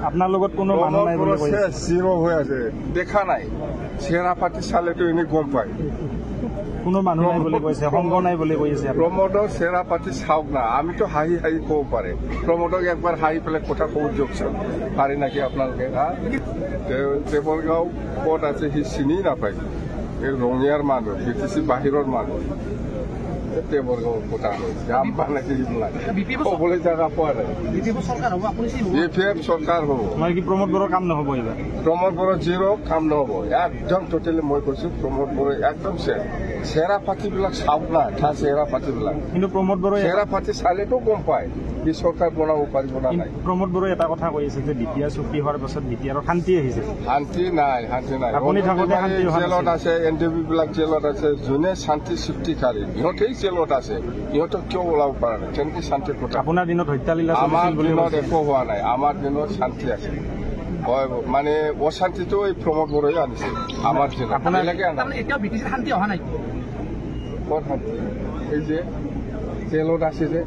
আপনার লগত কোনো মানুষ নাই বলে জিরো হয়ে আছে দেখা নাই সেরা পাতি চালে তো এনে গম পায় কোনো মানুষ নাই বলে কইছে সংগ নাই বলে কইছে প্রমোদর সেরা পাতি চাওক না আমি তো হাঁহি হাঁহি কব পারে প্রমোদক একবার হাঁহি পেলে কথা কব যোগছেন পারি নাকি আপনালোকে দেবরগাঁও কত আছে সি চিনি নাপায় এই রঙিয়ার মানুষ বিটিসি বাহিৰৰ মানুষ দেবৰগাঁও কথা যাম নাকি কবলৈ জায়গা পোৱা নাই বিপিএফ চৰকাৰ হ'ব মানে কি প্ৰমোদ বড়ৰ কাম নহব এবাৰ প্ৰমোদ বড় জিৰো কাম নহব একদম টোটেলি মই কৈছো প্ৰমোদ বড় একদম চেৰা পাতিবিলাক চাওক না চেৰা পাতিবিলাক কিন্তু প্ৰমোদ বড় চেৰা পাতি চালেতো গম পায় কি চৰকাৰ বনাব পাৰিব না নাই প্ৰমোদ বড় এটা কথা কৈ আছে যে বিটিআৰ চুক্তি হোৱাৰ পাছত বিটিআৰৰ শান্তি আহিছে শান্তি নাই আপুনি থাকোতে শান্তি জেলত আছে এনডিবি বিলাক জেলত আছে যোনে শান্তি চুক্তিকাৰী ইহঁতেই জেলত আছে ইহঁতক কিয় ওলাব পৰা নাই তেনেকে শান্তি কথা আপোনাৰ দিনত হত্যা লীলা আমাৰ দিনত একো হোৱা নাই আমাৰ দিনত শান্তি আছে হয় মানে অশান্তিটো এই প্ৰমোদ বড়োই আনিছে আমাৰ দিনত আপোনালোকে শান্তি অহা নাই ক'ত শান্তি এই যে জেলত আছে যে